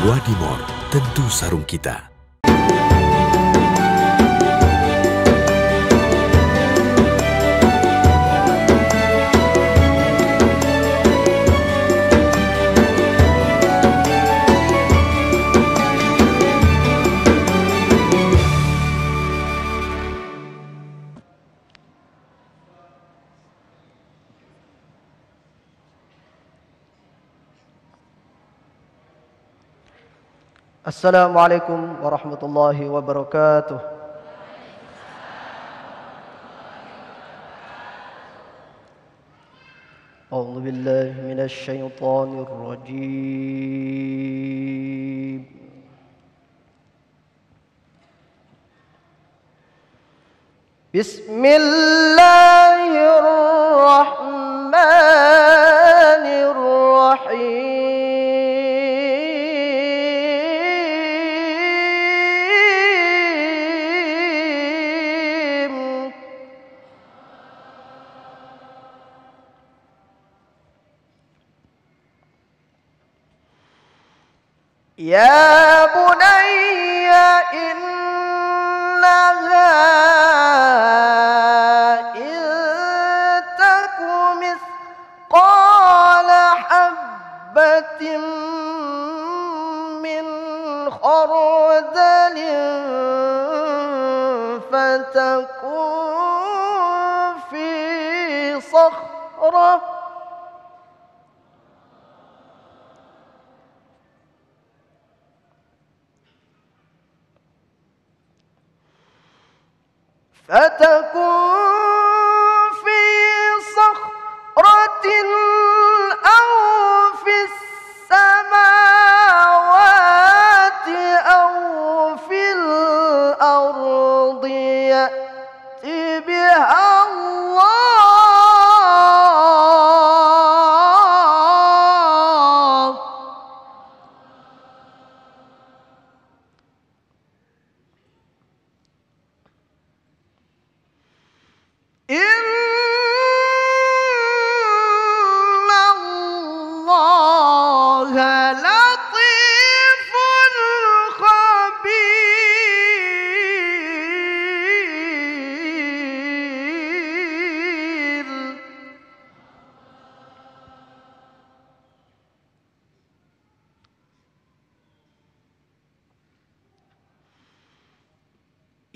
Wadimor, tentu sarung kita. Assalamualaikum warahmatullahi wabarakatuh. A'udzu billahi minasy syaithanir rajim. Bismillahirrahmanirrahim. Ya bunayya innaha in taku mithqala habbatin min khardalin fatakun fi sakhrah فتكون في صخرة أو في السماوات أو في الأرض يأت بها الله إن الله لطيف خبير.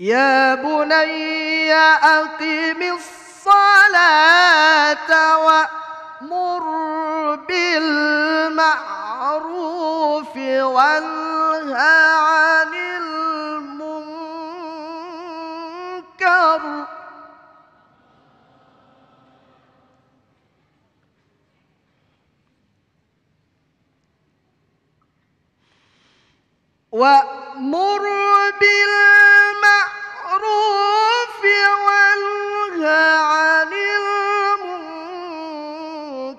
يا بني أقم الصلاة وأمر بالمعروف وانه عن المنكر وأمر بالمعروف وانه عن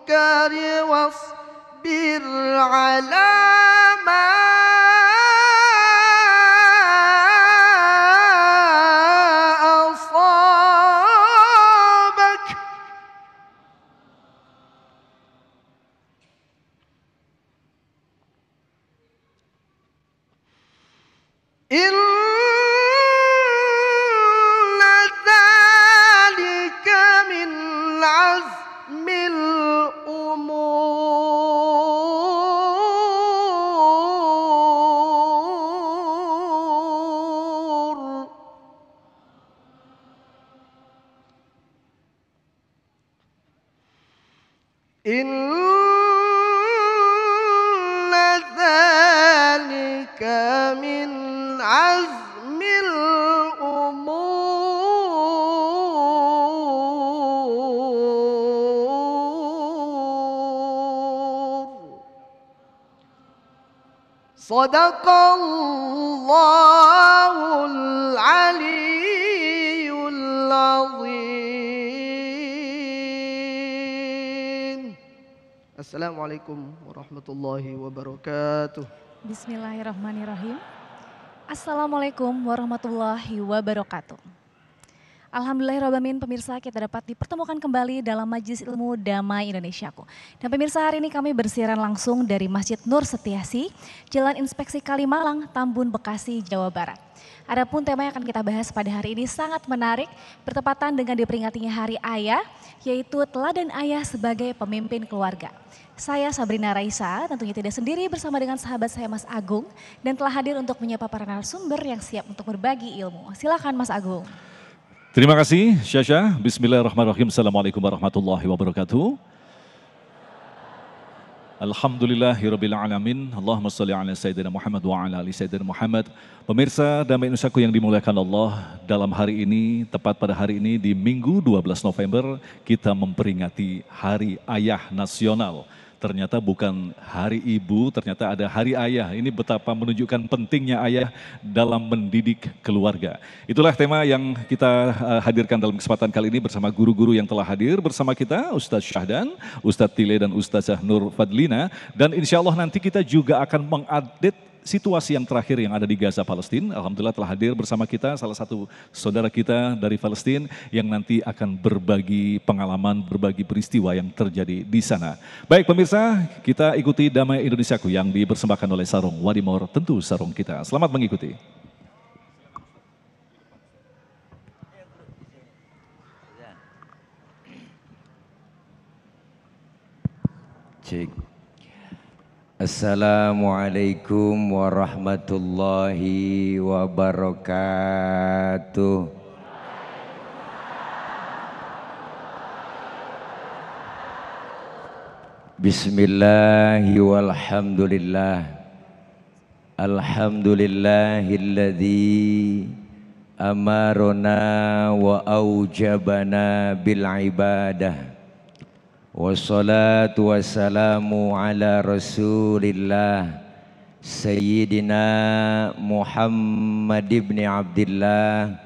المنكر واصبر على ما أصابك إن ذلك من عزم الأمور. إن ذلك من عزم الأمور. صدق الله العلي العظيم. Assalamualaikum warahmatullahi wabarakatuh. Bismillahirrahmanirrahim. Assalamualaikum warahmatullahi wabarakatuh. Alhamdulillahirrahmanirrahim, pemirsa, kita dapat dipertemukan kembali dalam Majelis Ilmu Damai Indonesiaku. Dan pemirsa, hari ini kami bersiaran langsung dari Masjid Nur Setiasi, Jalan Inspeksi Kalimalang, Tambun, Bekasi, Jawa Barat. Adapun tema yang akan kita bahas pada hari ini sangat menarik, bertepatan dengan diperingatinya Hari Ayah, yaitu teladan ayah sebagai pemimpin keluarga. Saya Sabrina Raisa, tentunya tidak sendiri bersama dengan sahabat saya Mas Agung, dan telah hadir untuk menyapa para narasumber yang siap untuk berbagi ilmu. Silakan Mas Agung. Terima kasih Syasha. Bismillahirrahmanirrahim. Assalamualaikum warahmatullahi wabarakatuh. Alhamdulillahirabbil alamin. Allahumma shalli ala sayyidina Muhammad wa ala ali sayyidina Muhammad. Pemirsa Damai Indonesiaku yang dimuliakan Allah, dalam hari ini, tepat pada hari ini di Minggu 12 November, kita memperingati Hari Ayah Nasional. Ternyata bukan Hari Ibu, ternyata ada Hari Ayah. Ini betapa menunjukkan pentingnya ayah dalam mendidik keluarga. Itulah tema yang kita hadirkan dalam kesempatan kali ini bersama guru-guru yang telah hadir bersama kita, Ustadz Syahdan, Ustadz Tile dan Ustazah Nur Fadlina. Dan insya Allah nanti kita juga akan mengupdate situasi yang terakhir yang ada di Gaza, Palestina. Alhamdulillah telah hadir bersama kita salah satu saudara kita dari Palestina yang nanti akan berbagi pengalaman, berbagi peristiwa yang terjadi di sana. Baik pemirsa, kita ikuti Damai Indonesiaku yang dipersembahkan oleh Sarung Wadimor, tentu sarung kita. Selamat mengikuti. Cik. Assalamualaikum warahmatullahi wabarakatuh. Bismillahi walhamdulillah. Alhamdulillahilladzi amarona wa aujabana bil ibadah. Wassalatu wassalamu ala rasulillah Sayyidina Muhammad ibn Abdillah.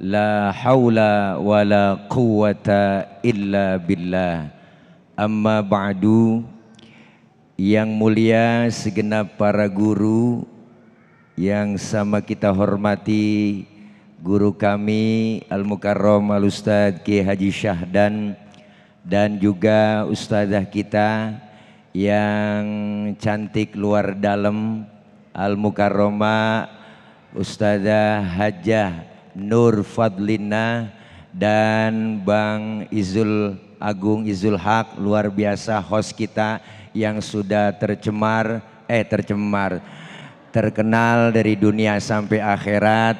La hawla wa la quwata illa billah. Amma ba'du. Yang mulia segenap para guru yang sama kita hormati, guru kami Al-Mukarram Al-Ustadz Ki Haji Syahdan, dan juga ustazah kita yang cantik luar dalam, Al-Mukarrama Ustazah Hajah Nur Fadlina, dan Bang Izul Agung Izul Haq, luar biasa host kita yang sudah terkenal dari dunia sampai akhirat.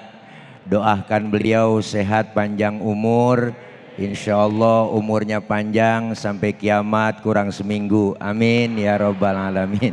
Doakan beliau sehat panjang umur. Insya Allah umurnya panjang sampai kiamat kurang seminggu. Amin ya robbal alamin.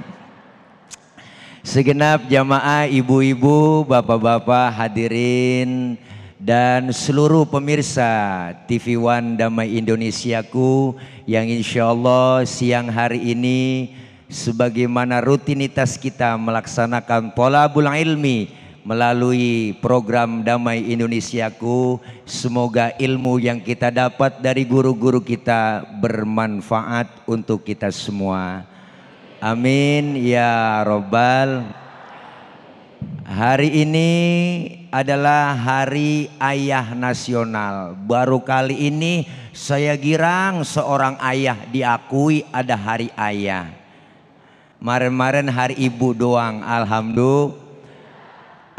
Segenap jamaah, ibu-ibu, bapak-bapak, hadirin, dan seluruh pemirsa TV One Damai Indonesiaku yang insya Allah siang hari ini sebagaimana rutinitas kita melaksanakan thalabul ilmi melalui program Damai Indonesiaku, semoga ilmu yang kita dapat dari guru-guru kita bermanfaat untuk kita semua. Amin ya robbal. Hari ini adalah Hari Ayah Nasional. Baru kali ini saya girang seorang ayah diakui ada Hari Ayah. Kemarin-kemarin Hari Ibu doang, alhamdulillah.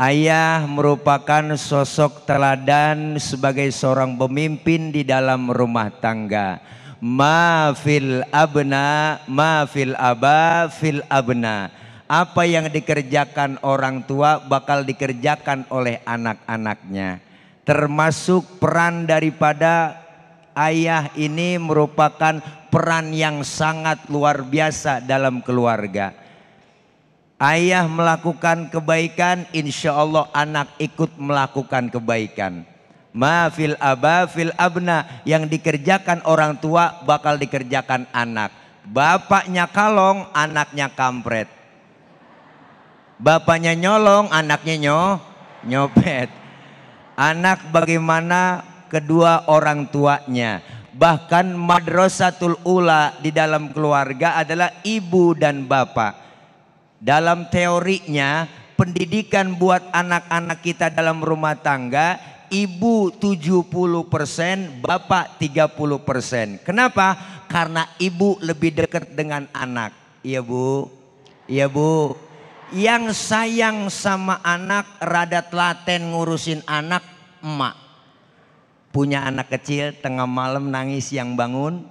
Ayah merupakan sosok teladan sebagai seorang pemimpin di dalam rumah tangga. Ma fil abna, ma fil aba fil abna. Apa yang dikerjakan orang tua bakal dikerjakan oleh anak-anaknya. Termasuk peran daripada ayah ini merupakan peran yang sangat luar biasa dalam keluarga. Ayah melakukan kebaikan, insya Allah anak ikut melakukan kebaikan. Ma fil aba fil abna, yang dikerjakan orang tua bakal dikerjakan anak. Bapaknya kalong, anaknya kampret. Bapaknya nyolong, anaknya nyopet. Anak bagaimana kedua orang tuanya. Bahkan madrasatul ula di dalam keluarga adalah ibu dan bapak. Dalam teorinya, pendidikan buat anak-anak kita dalam rumah tangga ibu 70%, bapak 30%. Kenapa? Karena ibu lebih dekat dengan anak. Iya bu, iya bu. Yang sayang sama anak, rada telaten ngurusin anak, emak. Punya anak kecil, tengah malam nangis yang bangun,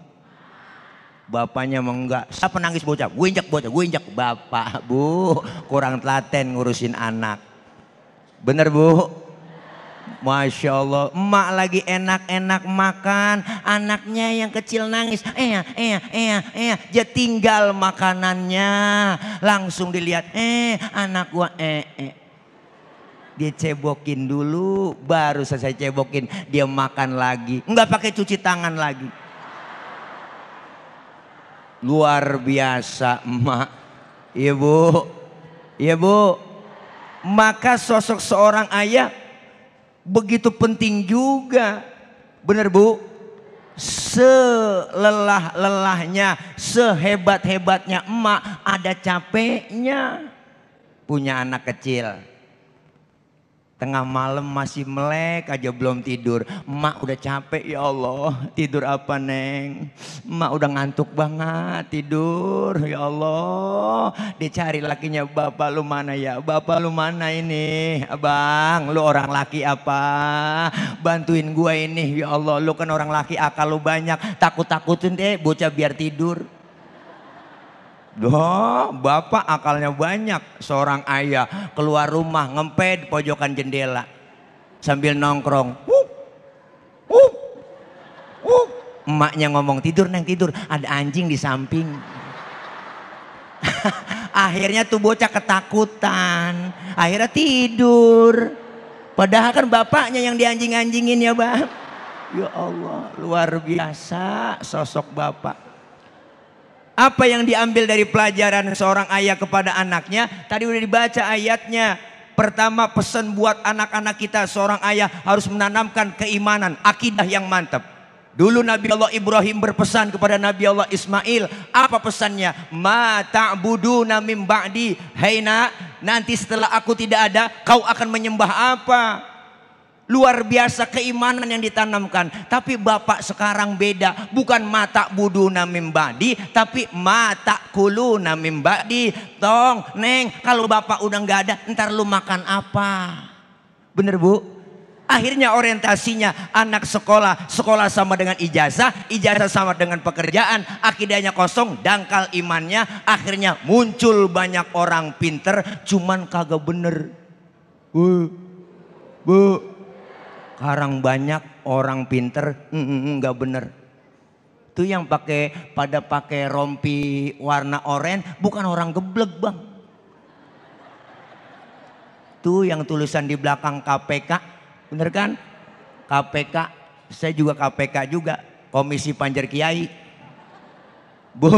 bapaknya mau enggak. Siapa nangis bocah? Gue injak bocah, gue injak. Bapak bu, kurang telaten ngurusin anak. Bener bu? Masya Allah, emak lagi enak-enak makan, anaknya yang kecil nangis, dia tinggal makanannya, langsung dilihat, anak gua, dia cebokin dulu, baru selesai cebokin, dia makan lagi, nggak pakai cuci tangan lagi. Luar biasa emak, iya bu, iya bu. Maka sosok seorang ayah begitu penting juga, bener bu. Selelah-lelahnya, sehebat-hebatnya emak, ada capeknya. Punya anak kecil, tengah malam masih melek aja belum tidur. Emak udah capek, ya Allah, tidur apa neng? Emak udah ngantuk banget, tidur, ya Allah. Dicari lakinya, bapak lu mana ya? Bapak lu mana ini? Abang, lu orang laki apa? Bantuin gua ini, ya Allah. Lu kan orang laki, akal lu banyak. Takut-takutin deh bocah biar tidur. Doh, bapak akalnya banyak. Seorang ayah keluar rumah ngempet pojokan jendela sambil nongkrong. Emaknya ngomong, tidur neng, tidur, ada anjing di samping. Akhirnya tuh bocah ketakutan, akhirnya tidur. Padahal kan bapaknya yang dianjing-anjingin ya bang. Ya Allah, luar biasa sosok bapak. Apa yang diambil dari pelajaran seorang ayah kepada anaknya? Tadi udah dibaca ayatnya. Pertama, pesan buat anak-anak kita, seorang ayah harus menanamkan keimanan, akidah yang mantap. Dulu Nabi Allah Ibrahim berpesan kepada Nabi Allah Ismail. Apa pesannya? Ma ta'buduna mim ba'di. Hei nak, nanti setelah aku tidak ada, kau akan menyembah apa? Luar biasa keimanan yang ditanamkan. Tapi bapak sekarang beda. Bukan mata buduna mim ba'di, tapi mata kuluna mim ba'di. Tong, neng, kalau bapak udah nggak ada, ntar lu makan apa? Bener bu? Akhirnya orientasinya anak sekolah, sekolah sama dengan ijazah, ijazah sama dengan pekerjaan, akidahnya kosong, dangkal imannya. Akhirnya muncul banyak orang pinter, cuman kagak bener. Bu, sekarang banyak orang pinter, nggak bener. Itu yang pada pakai rompi warna oranye, bukan orang geblek bang. Tuh yang tulisan di belakang KPK, bener kan? KPK, saya juga KPK juga, Komisi Panjer Kiai. Bu,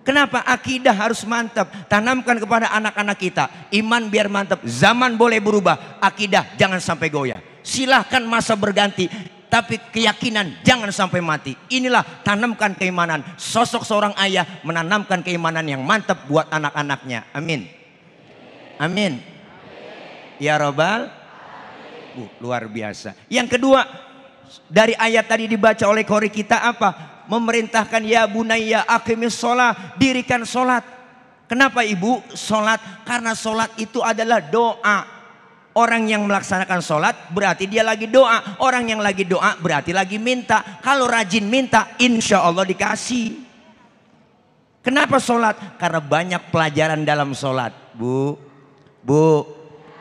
kenapa akidah harus mantap? Tanamkan kepada anak-anak kita, iman biar mantap. Zaman boleh berubah, akidah jangan sampai goyah. Silahkan masa berganti, tapi keyakinan jangan sampai mati. Inilah tanamkan keimanan. Sosok seorang ayah menanamkan keimanan yang mantap buat anak-anaknya. Amin. Amin. Ya Rabbal. Luar biasa. Yang kedua, dari ayat tadi dibaca oleh qori kita apa? Memerintahkan ya bunayya aqimis sholat, dirikan sholat. Kenapa ibu sholat? Karena sholat itu adalah doa. Orang yang melaksanakan sholat berarti dia lagi doa. Orang yang lagi doa berarti lagi minta. Kalau rajin minta, insya Allah dikasih. Kenapa sholat? Karena banyak pelajaran dalam sholat. Bu,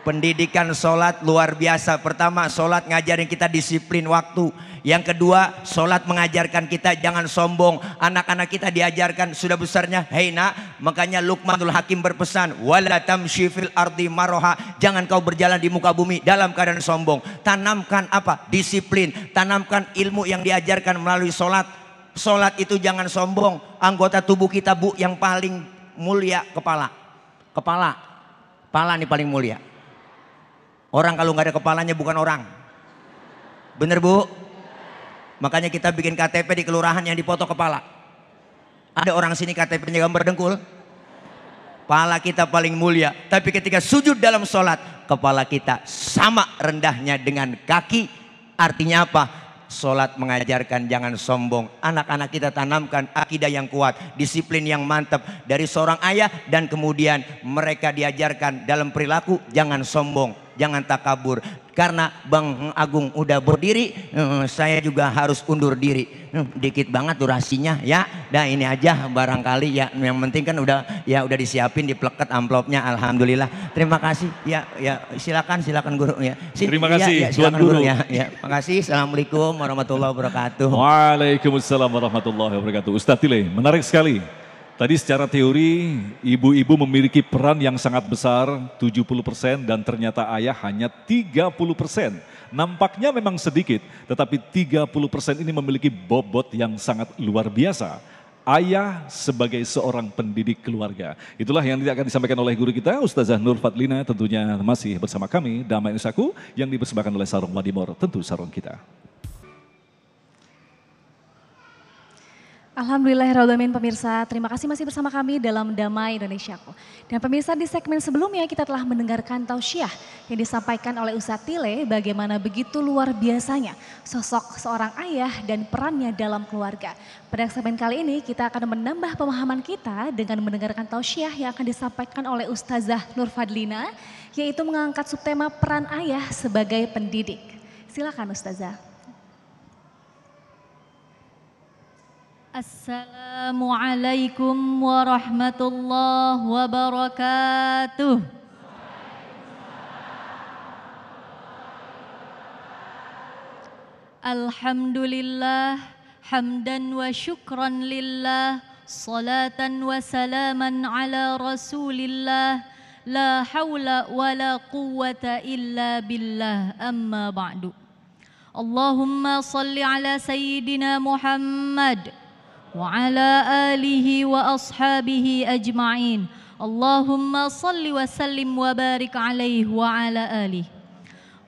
pendidikan sholat luar biasa. Pertama, sholat ngajarin kita disiplin waktu. Yang kedua, sholat mengajarkan kita jangan sombong. Anak-anak kita diajarkan sudah besarnya, hei nak, makanya Luqmanul Hakim berpesan, wala tamshi fil ardi maroha, jangan kau berjalan di muka bumi dalam keadaan sombong. Tanamkan apa? Disiplin. Tanamkan ilmu yang diajarkan melalui sholat. Sholat itu jangan sombong. Anggota tubuh kita bu, yang paling mulia kepala. Kepala nih paling mulia. Orang kalau nggak ada kepalanya bukan orang. Bener bu? Makanya kita bikin KTP di kelurahan yang dipoto kepala. Ada orang sini KTP-nya gambar dengkul. Kepala kita paling mulia. Tapi ketika sujud dalam sholat, kepala kita sama rendahnya dengan kaki. Artinya apa? Sholat mengajarkan jangan sombong. Anak-anak kita tanamkan akidah yang kuat, disiplin yang mantap dari seorang ayah. Dan kemudian mereka diajarkan dalam perilaku jangan sombong, jangan takabur. Karena Bang Agung udah berdiri, saya juga harus undur diri. Dikit banget durasinya ya. Dah ini aja barangkali ya. Yang penting kan udah disiapin, dipleket amplopnya. Alhamdulillah. Terima kasih. Ya silakan guru ya. Terima kasih silakan Tuan Guru. Ya. Makasih. Assalamualaikum warahmatullahi wabarakatuh. Waalaikumsalam warahmatullahi wabarakatuh. Ustadz Tile, menarik sekali. Tadi secara teori ibu-ibu memiliki peran yang sangat besar 70% dan ternyata ayah hanya 30%. Nampaknya memang sedikit tetapi 30% ini memiliki bobot yang sangat luar biasa. Ayah sebagai seorang pendidik keluarga. Itulah yang akan disampaikan oleh guru kita Ustazah Nur Fadlina, tentunya masih bersama kami Damai Nusaku yang dipersembahkan oleh Sarung Madimor, tentu sarung kita. Alhamdulillahirrahmanirrahim pemirsa, terima kasih masih bersama kami dalam Damai Indonesiaku. Dan pemirsa, di segmen sebelumnya kita telah mendengarkan tausiah yang disampaikan oleh Ustadz Tile bagaimana begitu luar biasanya sosok seorang ayah dan perannya dalam keluarga. Pada segmen kali ini kita akan menambah pemahaman kita dengan mendengarkan tausiah yang akan disampaikan oleh Ustazah Nur Fadlina, yaitu mengangkat subtema peran ayah sebagai pendidik. Silakan Ustazah. Assalamualaikum warahmatullahi wabarakatuh. Alhamdulillah, hamdan wa syukran lillah, salatan wa salaman ala rasulillah, la hawla wa la quwwata illa billah, amma ba'du. Allahumma salli ala sayyidina Muhammad wa ala alihi wa ashabihi ajma'in. Allahumma salli wa sallim wa barik alaihi wa ala alihi.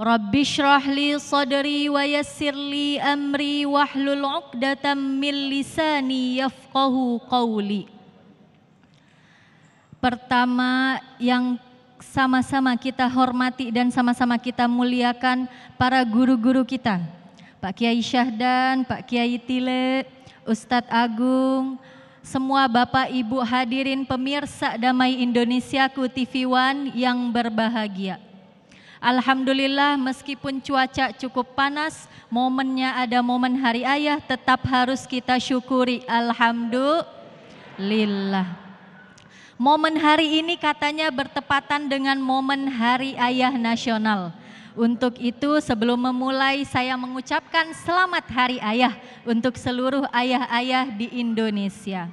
Rabbi shrah li sadri wa yassir li amri wahlul 'uqdatam min lisani yafqahu qawli. Pertama yang sama-sama kita hormati dan sama-sama kita muliakan para guru-guru kita. Pak Kiai Syahdan, Pak Kiai Tile, Ustadz Agung, semua Bapak Ibu hadirin pemirsa Damai Indonesiaku TV One yang berbahagia. Alhamdulillah meskipun cuaca cukup panas, momennya ada momen Hari Ayah tetap harus kita syukuri. Alhamdulillah. Momen hari ini katanya bertepatan dengan momen Hari Ayah Nasional. Untuk itu sebelum memulai saya mengucapkan selamat Hari Ayah untuk seluruh ayah-ayah di Indonesia.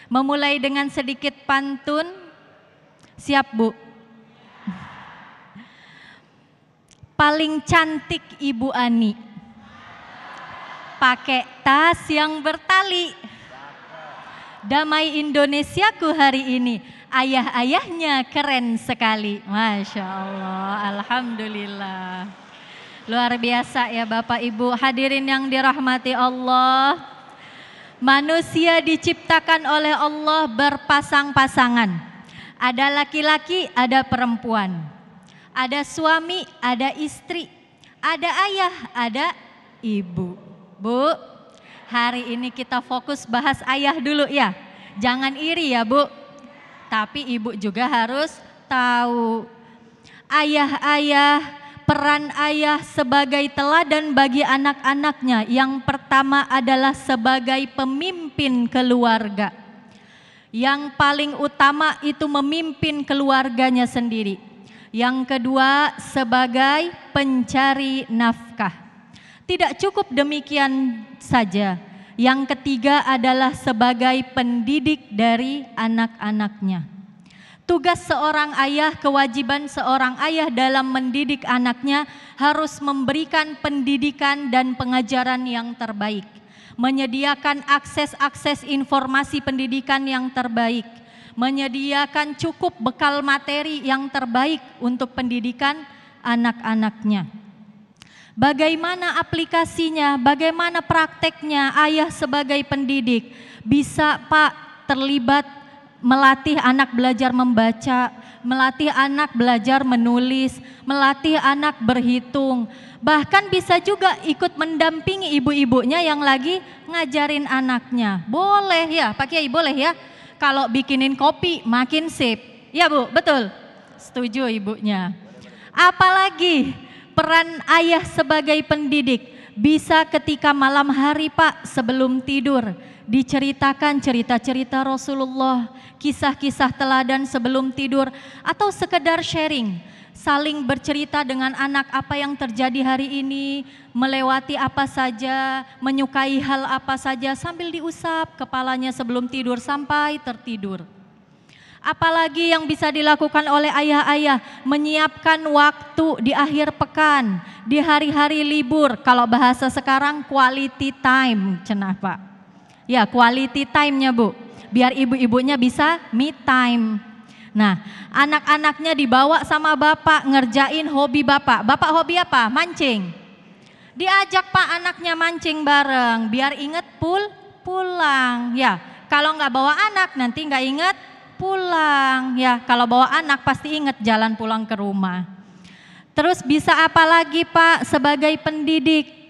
Memulai dengan sedikit pantun. Siap Bu? Paling cantik Ibu Ani. Pakai tas yang bertali. Damai Indonesiaku hari ini, ayah-ayahnya keren sekali. Masya Allah, Alhamdulillah. Luar biasa ya Bapak Ibu hadirin yang dirahmati Allah. Manusia diciptakan oleh Allah berpasang-pasangan. Ada laki-laki, ada perempuan. Ada suami, ada istri. Ada ayah, ada ibu. Bu, hari ini kita fokus bahas ayah dulu ya. Jangan iri ya Bu. Tapi ibu juga harus tahu. Ayah-ayah, peran ayah sebagai teladan bagi anak-anaknya. Yang pertama adalah sebagai pemimpin keluarga. Yang paling utama itu memimpin keluarganya sendiri. Yang kedua sebagai pencari nafkah. Tidak cukup demikian saja. Yang ketiga adalah sebagai pendidik dari anak-anaknya. Tugas seorang ayah, kewajiban seorang ayah dalam mendidik anaknya harus memberikan pendidikan dan pengajaran yang terbaik. Menyediakan akses-akses informasi pendidikan yang terbaik. Menyediakan cukup bekal materi yang terbaik untuk pendidikan anak-anaknya. Bagaimana aplikasinya, bagaimana prakteknya ayah sebagai pendidik? Bisa Pak terlibat melatih anak belajar membaca, melatih anak belajar menulis, melatih anak berhitung. Bahkan bisa juga ikut mendampingi ibu-ibunya yang lagi ngajarin anaknya. Boleh ya, Pak Kiai, boleh ya. Kalau bikinin kopi makin sip. Ya Bu, betul. Setuju ibunya. Apalagi peran ayah sebagai pendidik. Bisa ketika malam hari Pak sebelum tidur diceritakan cerita-cerita Rasulullah, kisah-kisah teladan sebelum tidur, atau sekedar sharing, saling bercerita dengan anak apa yang terjadi hari ini, melewati apa saja, menyukai hal apa saja sambil diusap kepalanya sebelum tidur sampai tertidur. Apalagi yang bisa dilakukan oleh ayah-ayah, menyiapkan waktu di akhir pekan, di hari-hari libur, kalau bahasa sekarang quality time, cenah Pak. Ya, quality time-nya Bu, biar ibu-ibunya bisa me time. Nah, anak-anaknya dibawa sama bapak ngerjain hobi bapak. Bapak hobi apa? Mancing. Diajak Pak anaknya mancing bareng, biar inget pulang. Ya, kalau nggak bawa anak nanti nggak inget pulang. Ya, kalau bawa anak pasti inget jalan pulang ke rumah. Terus bisa apa lagi Pak sebagai pendidik?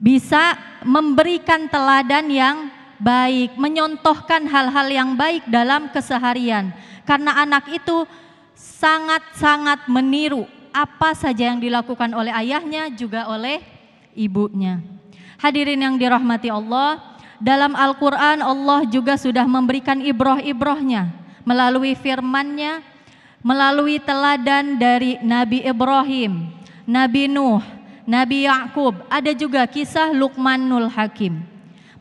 Bisa memberikan teladan yang baik, menyontohkan hal-hal yang baik dalam keseharian. Karena anak itu sangat-sangat meniru apa saja yang dilakukan oleh ayahnya juga oleh ibunya. Hadirin yang dirahmati Allah, dalam Al-Quran Allah juga sudah memberikan ibroh-ibrohnya melalui firman-Nya, melalui teladan dari Nabi Ibrahim, Nabi Nuh, Nabi Yakub, ada juga kisah Luqmanul Hakim.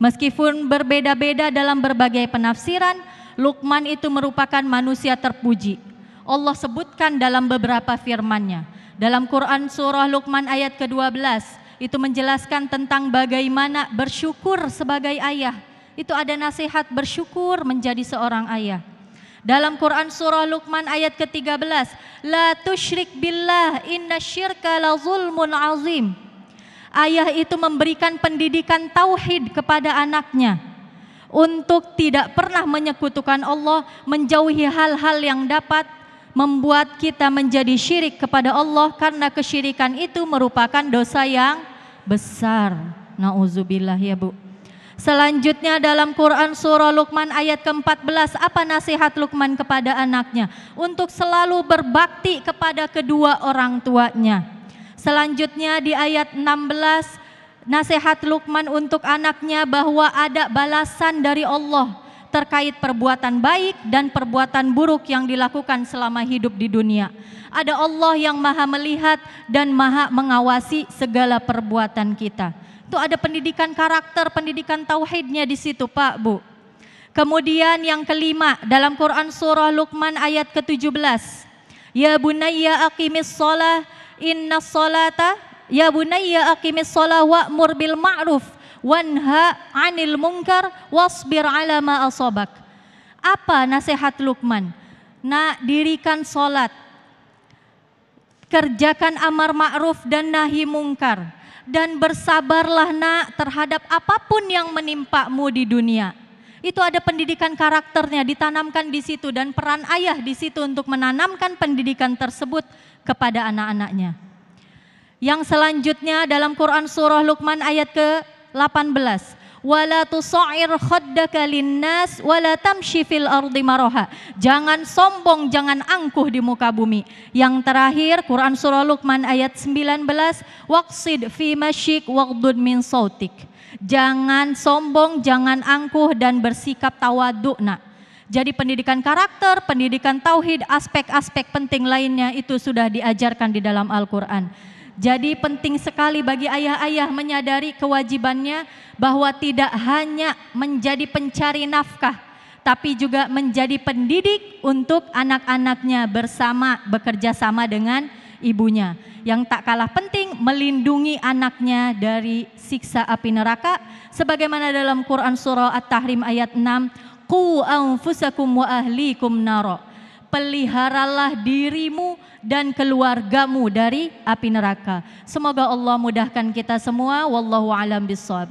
Meskipun berbeda-beda dalam berbagai penafsiran, Luqman itu merupakan manusia terpuji. Allah sebutkan dalam beberapa firman-Nya. Dalam Quran surah Luqman ayat ke-12, itu menjelaskan tentang bagaimana bersyukur sebagai ayah. Itu ada nasihat bersyukur menjadi seorang ayah. Dalam Quran surah Luqman ayat ke-13, la tusyrik billah inna syirka la zulmun azim. Ayah itu memberikan pendidikan tauhid kepada anaknya untuk tidak pernah menyekutukan Allah, menjauhi hal-hal yang dapat membuat kita menjadi syirik kepada Allah, karena kesyirikan itu merupakan dosa yang besar. Nauzubillah ya Bu. Selanjutnya dalam Quran surah Luqman ayat ke-14, apa nasihat Luqman kepada anaknya? Untuk selalu berbakti kepada kedua orang tuanya. Selanjutnya di ayat 16, nasihat Luqman untuk anaknya bahwa ada balasan dari Allah terkait perbuatan baik dan perbuatan buruk yang dilakukan selama hidup di dunia. Ada Allah yang maha melihat dan maha mengawasi segala perbuatan kita. Itu ada pendidikan karakter, pendidikan tauhidnya di situ Pak Bu. Kemudian yang kelima dalam Quran surah Luqman ayat ke-17. Ya bunayya aqimis shalah innas salata ya bunayya aqimis shalah wa'mur bil ma'ruf wanha 'anil munkar wasbir 'ala ma asabak. Apa nasihat Luqman? Nak, dirikan salat. Kerjakan amar ma'ruf dan nahi mungkar. Dan bersabarlah nak terhadap apapun yang menimpamu di dunia. Itu ada pendidikan karakternya ditanamkan di situ, dan peran ayah di situ untuk menanamkan pendidikan tersebut kepada anak-anaknya. Yang selanjutnya dalam Quran surah Luqman ayat ke-18. Wala tusa'ir khaddaka linnas wala tamshi fil ardi maraha. Jangan sombong, jangan angkuh di muka bumi. Yang terakhir Quran surah Luqman ayat 19, waqsid fi masyik waghdud min sautik. Jangan sombong, jangan angkuh dan bersikap tawadhu nak. Jadi pendidikan karakter, pendidikan tauhid, aspek-aspek penting lainnya itu sudah diajarkan di dalam Al-Qur'an. Jadi penting sekali bagi ayah-ayah menyadari kewajibannya bahwa tidak hanya menjadi pencari nafkah, tapi juga menjadi pendidik untuk anak-anaknya bekerja sama dengan ibunya. Yang tak kalah penting melindungi anaknya dari siksa api neraka, sebagaimana dalam Quran surah At-Tahrim ayat 6, qu anfusakum wa ahlikum naro. Peliharalah dirimu dan keluargamu dari api neraka. Semoga Allah mudahkan kita semua. Wallahu a'lam bishawab.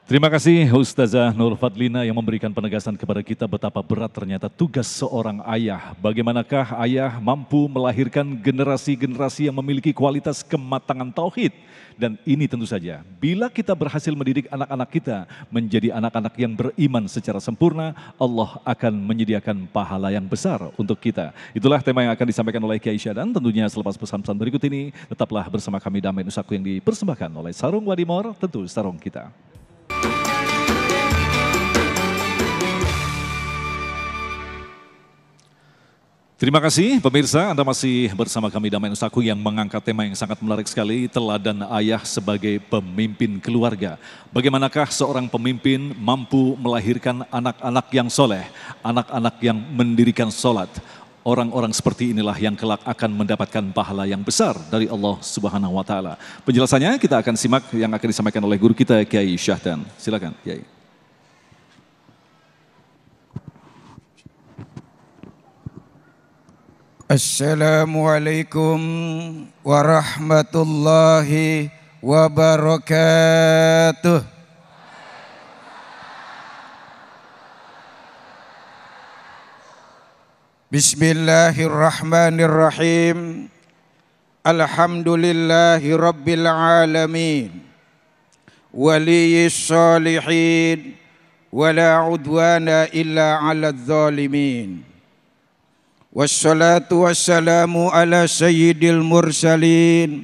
Terima kasih Ustazah Nur Fadlina yang memberikan penegasan kepada kita betapa berat ternyata tugas seorang ayah. Bagaimanakah ayah mampu melahirkan generasi-generasi yang memiliki kualitas kematangan tauhid. Dan ini tentu saja, bila kita berhasil mendidik anak-anak kita menjadi anak-anak yang beriman secara sempurna, Allah akan menyediakan pahala yang besar untuk kita. Itulah tema yang akan disampaikan oleh Kiai Syahdan. Tentunya selepas pesan-pesan berikut ini, tetaplah bersama kami Damai Nusaku yang dipersembahkan oleh Sarung Wadimor, tentu sarung kita. Terima kasih pemirsa, Anda masih bersama kami Damai Nusaku yang mengangkat tema yang sangat menarik sekali, teladan ayah sebagai pemimpin keluarga. Bagaimanakah seorang pemimpin mampu melahirkan anak-anak yang soleh, anak-anak yang mendirikan sholat. Orang-orang seperti inilah yang kelak akan mendapatkan pahala yang besar dari Allah Subhanahu wa Ta'ala. Penjelasannya kita akan simak yang akan disampaikan oleh guru kita Kiai Syahdan. Silakan Kiai. Assalamualaikum warahmatullahi wabarakatuh. Bismillahirrahmanirrahim. Alhamdulillahi rabbil alamin. Waliyyis salihin. Wala udwana illa ala zalimin. Wassalatu wassalamu ala sayyidil mursalin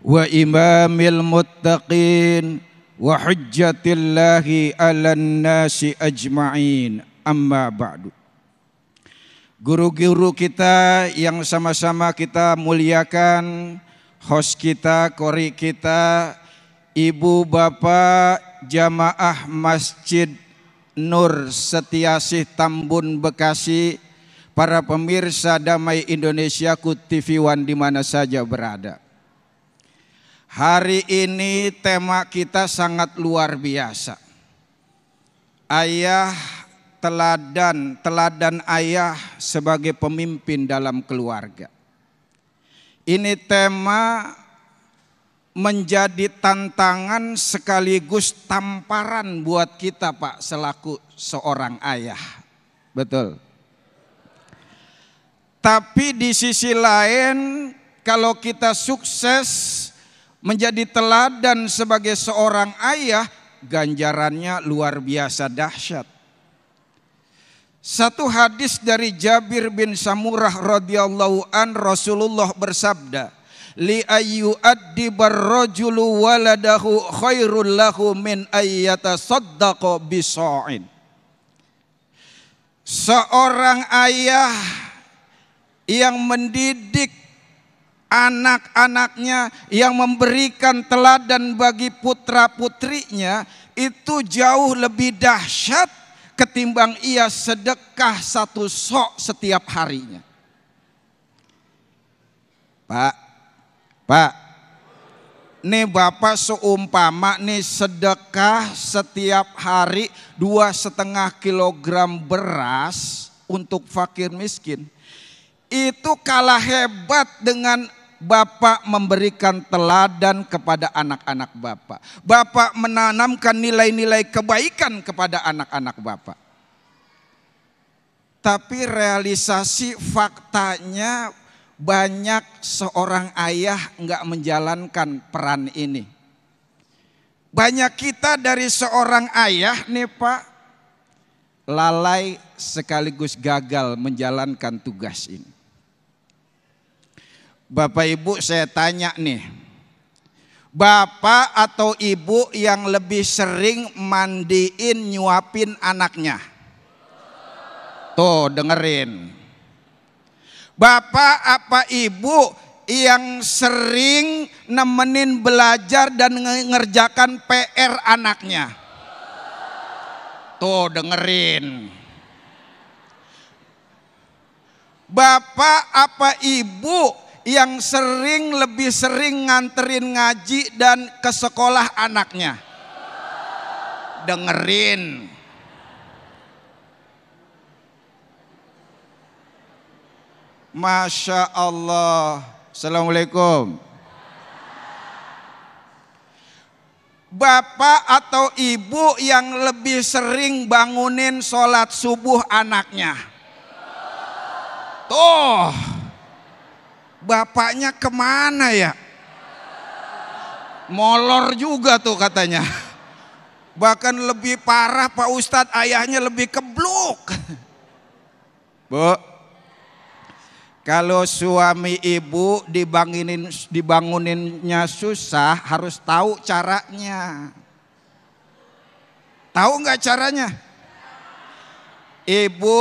wa imamil muttaqin wa hujjatillahi ala nasi ajma'in, amma ba'du. Guru-guru kita yang sama-sama kita muliakan, host kita, qori kita, ibu bapak jamaah Masjid Nur Setiasih Tambun Bekasi, para pemirsa Damai Indonesiaku TV One di mana saja berada. Hari ini tema kita sangat luar biasa. Ayah teladan ayah sebagai pemimpin dalam keluarga. Ini tema menjadi tantangan sekaligus tamparan buat kita Pak selaku seorang ayah. Betul. Tapi di sisi lain, kalau kita sukses menjadi teladan sebagai seorang ayah, ganjarannya luar biasa dahsyat. Satu hadis dari Jabir bin Samurah radhiyallahu an, Rasulullah bersabda, li ayyu'addibar rajulu waladahu khairul lahu min ayyatasaddaqa bisa'in. Seorang ayah yang mendidik anak-anaknya, yang memberikan teladan bagi putra-putrinya, itu jauh lebih dahsyat ketimbang ia sedekah satu sok setiap harinya. Pak, nih bapak seumpama nih sedekah setiap hari 2,5 kilogram beras untuk fakir miskin. Itu kalah hebat dengan bapak memberikan teladan kepada anak-anak bapak. Bapak menanamkan nilai-nilai kebaikan kepada anak-anak bapak. Tapi realisasi faktanya banyak seorang ayah enggak menjalankan peran ini. Banyak kita dari seorang ayah nih Pak, lalai sekaligus gagal menjalankan tugas ini. Bapak Ibu saya tanya nih, bapak atau ibu yang lebih sering mandiin nyuapin anaknya? Tuh dengerin. Bapak apa ibu yang sering nemenin belajar dan mengerjakan PR anaknya? Tuh dengerin. Bapak apa ibu yang lebih sering nganterin ngaji dan ke sekolah anaknya? Dengerin. Masya Allah. Assalamualaikum. bapak atau ibu yang lebih sering bangunin sholat subuh anaknya? Tuh, bapaknya kemana ya? Molor juga tuh katanya. Bahkan lebih parah Pak Ustadz, ayahnya lebih kebluk. Bu, kalau suami ibu dibanguninnya susah, harus tahu caranya. Tahu nggak caranya? Ibu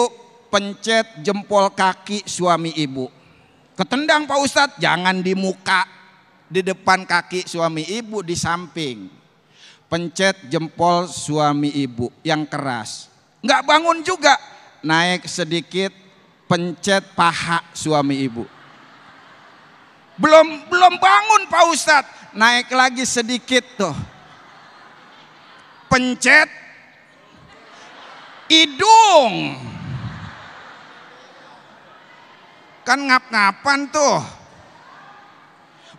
pencet jempol kaki suami ibu. Ketendang Pak Ustadz, jangan di muka, di depan kaki suami ibu, di samping. Pencet jempol suami ibu yang keras. Nggak bangun juga, naik sedikit, pencet paha suami ibu. Belum bangun Pak Ustadz, naik lagi sedikit tuh. Pencet hidung. Kan ngap-ngapan tuh.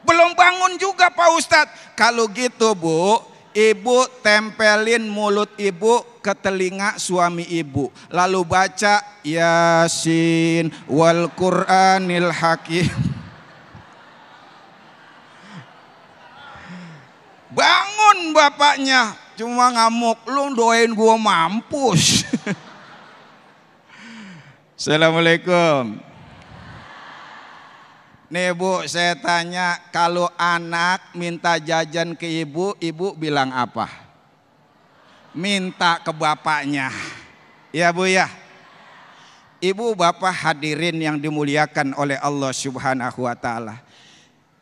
Belum bangun juga Pak Ustadz. Kalau gitu Bu, ibu tempelin mulut ibu ke telinga suami ibu. Lalu baca Yasin wal Qur'anil Hakim. Bangun bapaknya, cuma ngamuk, lu doain gua mampus. Assalamualaikum. Nih Bu, saya tanya, kalau anak minta jajan ke ibu, ibu bilang apa? Minta ke bapaknya. Ya Bu ya. Ibu bapak hadirin yang dimuliakan oleh Allah Subhanahu wa taala.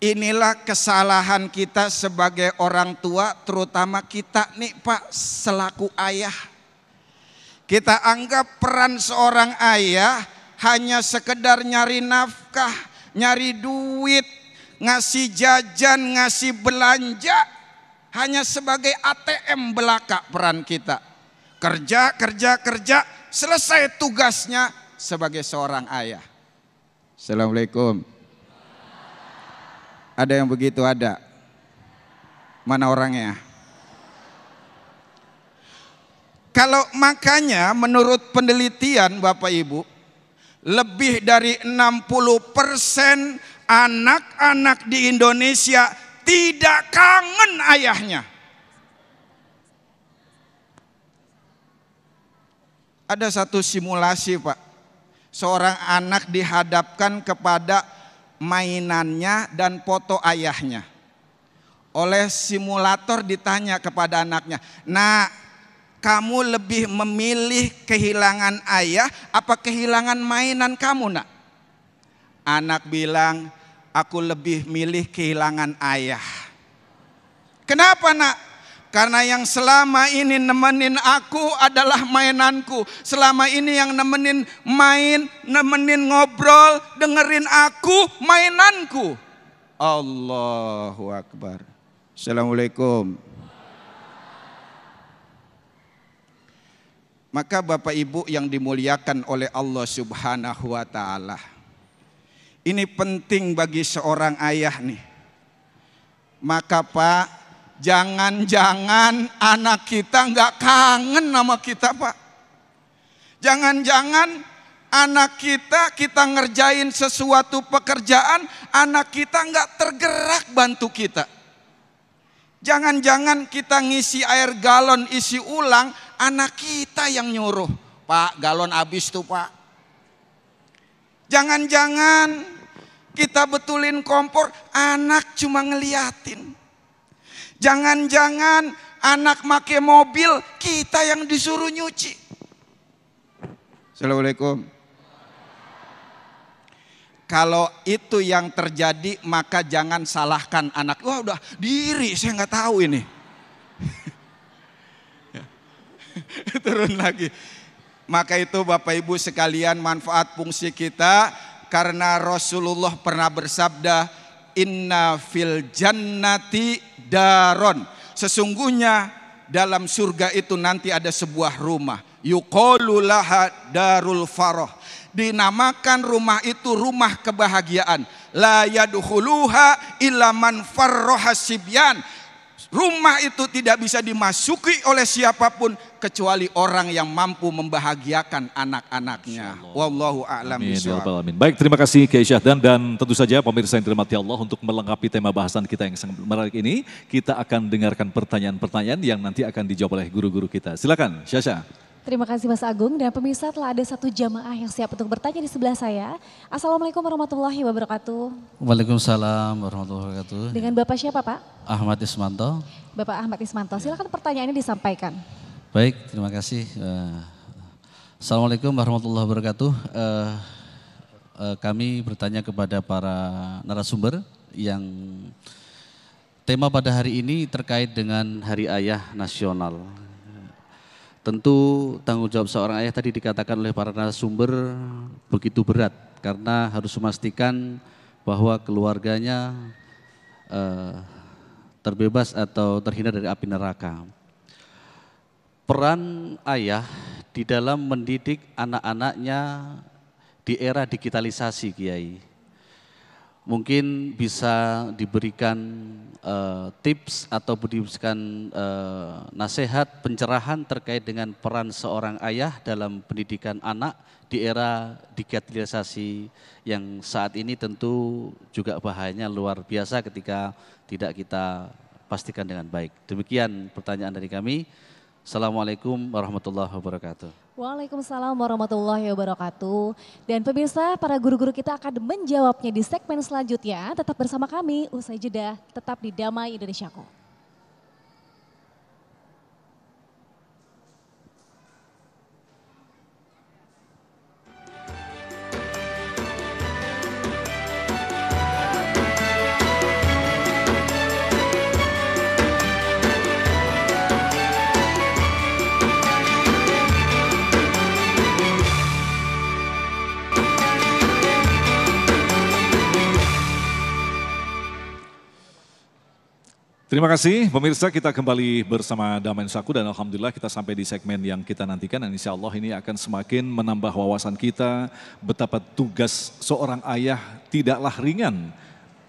Inilah kesalahan kita sebagai orang tua, terutama kita nih Pak selaku ayah. Kita anggap peran seorang ayah hanya sekedar nyari nafkah, nyari duit, ngasih jajan, ngasih belanja, hanya sebagai ATM belaka peran kita. Kerja, selesai tugasnya sebagai seorang ayah. Assalamualaikum. Ada yang begitu ada? Mana orangnya? Kalau makanya menurut penelitian Bapak Ibu, lebih dari 60% anak-anak di Indonesia tidak kangen ayahnya. Ada satu simulasi Pak, seorang anak dihadapkan kepada mainannya dan foto ayahnya. Oleh simulator ditanya kepada anaknya, "Nah, kamu lebih memilih kehilangan ayah apa kehilangan mainan kamu, Nak?" Anak bilang, "Aku lebih milih kehilangan ayah." Kenapa, Nak? Karena yang selama ini nemenin aku adalah mainanku. Selama ini yang nemenin main, nemenin ngobrol, dengerin aku, mainanku. Allahu Akbar. Assalamualaikum. Maka Bapak Ibu yang dimuliakan oleh Allah Subhanahu wa taala, ini penting bagi seorang ayah nih. Maka Pak, jangan-jangan anak kita nggak kangen sama kita Pak. Jangan-jangan anak kita ngerjain sesuatu pekerjaan, anak kita nggak tergerak bantu kita. Jangan-jangan kita ngisi air galon isi ulang, anak kita yang nyuruh, "Pak, galon habis tuh Pak." Jangan-jangan kita betulin kompor, anak cuma ngeliatin. Jangan-jangan anak make mobil, kita yang disuruh nyuci. Assalamualaikum. Kalau itu yang terjadi, maka jangan salahkan anak. Wah, udah diri, saya nggak tahu ini. Turun lagi. Maka itu Bapak Ibu sekalian, manfaat fungsi kita, karena Rasulullah pernah bersabda, "Inna fil jannati daron." Sesungguhnya dalam surga itu nanti ada sebuah rumah. Yuqalu laha darul farah. Dinamakan rumah itu rumah kebahagiaan. La yadkhuluha illa man farraha sibyan. Rumah itu tidak bisa dimasuki oleh siapapun kecuali orang yang mampu membahagiakan anak-anaknya. Wallahu a'lam bishawab. Amin. Baik, terima kasih Kiai Syahdan, dan tentu saja pemirsa yang dirahmati Allah, untuk melengkapi tema bahasan kita yang sangat menarik ini, kita akan dengarkan pertanyaan-pertanyaan yang nanti akan dijawab oleh guru-guru kita. Silakan, Syasha. Terima kasih Mas Agung, dan pemirsa telah ada satu jamaah yang siap untuk bertanya di sebelah saya. Assalamualaikum warahmatullahi wabarakatuh. Waalaikumsalam warahmatullahi wabarakatuh. Dengan Bapak siapa Pak? Ahmad Ismanto. Bapak Ahmad Ismanto, silakan pertanyaannya disampaikan. Baik, terima kasih. Assalamualaikum warahmatullahi wabarakatuh. Kami bertanya kepada para narasumber yang tema pada hari ini terkait dengan Hari Ayah Nasional. Tentu tanggung jawab seorang ayah tadi dikatakan oleh para narasumber begitu berat, karena harus memastikan bahwa keluarganya terbebas atau terhindar dari api neraka. Peran ayah di dalam mendidik anak-anaknya di era digitalisasi, Kiai. Mungkin bisa diberikan tips atau diberikan nasihat, pencerahan terkait dengan peran seorang ayah dalam pendidikan anak di era digitalisasi yang saat ini tentu juga bahayanya luar biasa ketika tidak kita pastikan dengan baik. Demikian pertanyaan dari kami. Assalamualaikum warahmatullahi wabarakatuh. Waalaikumsalam warahmatullahi wabarakatuh. Dan pemirsa, para guru-guru kita akan menjawabnya di segmen selanjutnya. Tetap bersama kami, usai jeda, tetap di Damai Indonesiaku. Terima kasih pemirsa, kita kembali bersama Damai Indonesiaku, dan alhamdulillah kita sampai di segmen yang kita nantikan, dan insya Allah ini akan semakin menambah wawasan kita betapa tugas seorang ayah tidaklah ringan.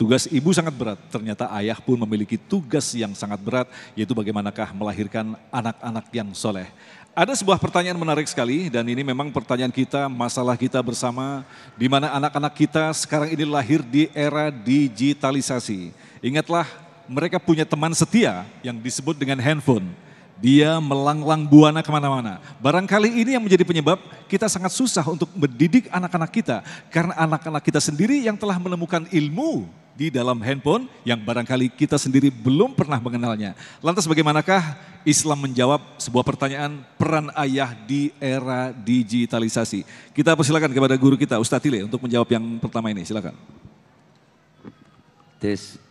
Tugas ibu sangat berat, ternyata ayah pun memiliki tugas yang sangat berat, yaitu bagaimanakah melahirkan anak-anak yang soleh. Ada sebuah pertanyaan menarik sekali, dan ini memang pertanyaan kita, masalah kita bersama, di mana anak-anak kita sekarang ini lahir di era digitalisasi. Ingatlah, mereka punya teman setia yang disebut dengan handphone. Dia melanglang buana kemana-mana. Barangkali ini yang menjadi penyebab kita sangat susah untuk mendidik anak-anak kita. Karena anak-anak kita sendiri yang telah menemukan ilmu di dalam handphone yang barangkali kita sendiri belum pernah mengenalnya. Lantas bagaimanakah Islam menjawab sebuah pertanyaan peran ayah di era digitalisasi? Kita persilakan kepada guru kita Ustadz Tile untuk menjawab yang pertama ini, silakan.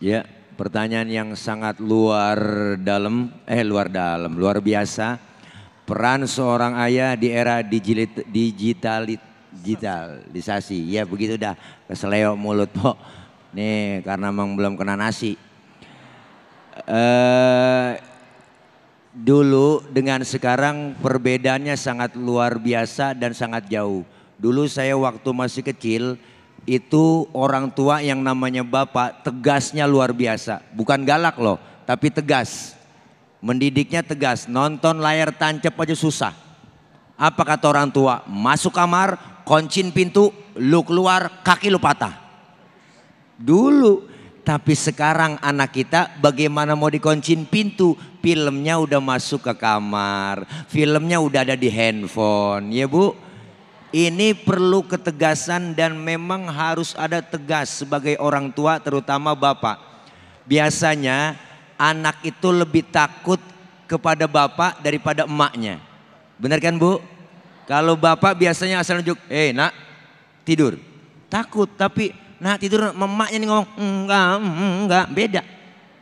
Ya. Pertanyaan yang sangat luar biasa. Peran seorang ayah di era digitalisasi. Ya begitu dah, keseleo mulut po. Nih karena memang belum kena nasi. Dulu dengan sekarang perbedaannya sangat luar biasa dan sangat jauh. Dulu saya waktu masih kecil, itu orang tua yang namanya bapak tegasnya luar biasa. Bukan galak loh, tapi tegas. Mendidiknya tegas, nonton layar tancap aja susah. Apa kata orang tua? Masuk kamar, kuncin pintu, lu keluar, kaki lu patah. Dulu, tapi sekarang anak kita bagaimana mau dikuncin pintu? Filmnya udah masuk ke kamar, filmnya udah ada di handphone, ya Bu. Ini perlu ketegasan dan memang harus ada tegas sebagai orang tua, terutama bapak. Biasanya anak itu lebih takut kepada bapak daripada emaknya. Benar kan Bu? Kalau bapak biasanya asal nunjuk, nak tidur. Takut, tapi nak tidur, emaknya nih ngomong enggak, beda.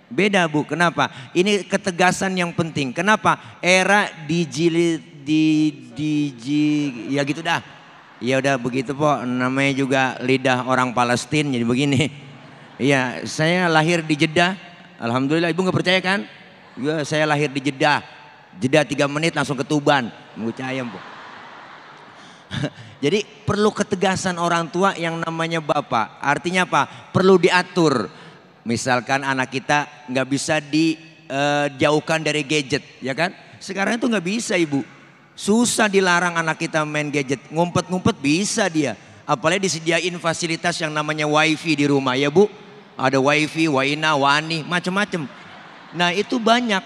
Beda Bu, kenapa? Ini ketegasan yang penting. Kenapa? Era ya gitu dah. Ya udah begitu po, namanya juga lidah orang Palestina jadi begini. Iya, saya lahir di Jeddah. Alhamdulillah, ibu nggak percaya kan? Ya, saya lahir di Jeddah. Jeddah 3 menit langsung ke Tuban. Mengucap ayam po. Jadi perlu ketegasan orang tua yang namanya bapak. Artinya apa? Perlu diatur. Misalkan anak kita nggak bisa di dijauhkan dari gadget, ya kan? Sekarang itu nggak bisa ibu, susah dilarang anak kita main gadget, ngumpet-ngumpet bisa dia. Apalagi disediain fasilitas yang namanya wifi di rumah ya bu, ada wifi, waina, wani, macam-macam. Nah itu banyak.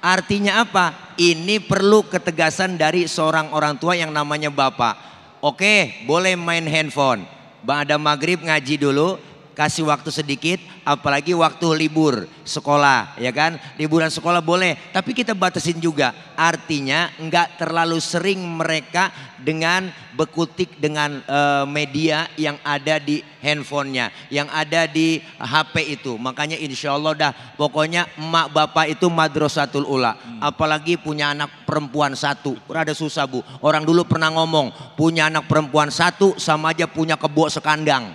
Artinya apa? Ini perlu ketegasan dari seorang orang tua yang namanya bapak. Oke, boleh main handphone. Ba'da maghrib ngaji dulu, kasih waktu sedikit, apalagi waktu libur sekolah, ya kan? Liburan sekolah boleh, tapi kita batasin juga. Artinya enggak terlalu sering mereka dengan bekutik dengan media yang ada di handphonenya, yang ada di HP itu. Makanya insya Allah dah, pokoknya emak bapak itu madrasatul ula. Apalagi punya anak perempuan satu, rada susah bu. Orang dulu pernah ngomong, punya anak perempuan satu sama aja punya kebo sekandang.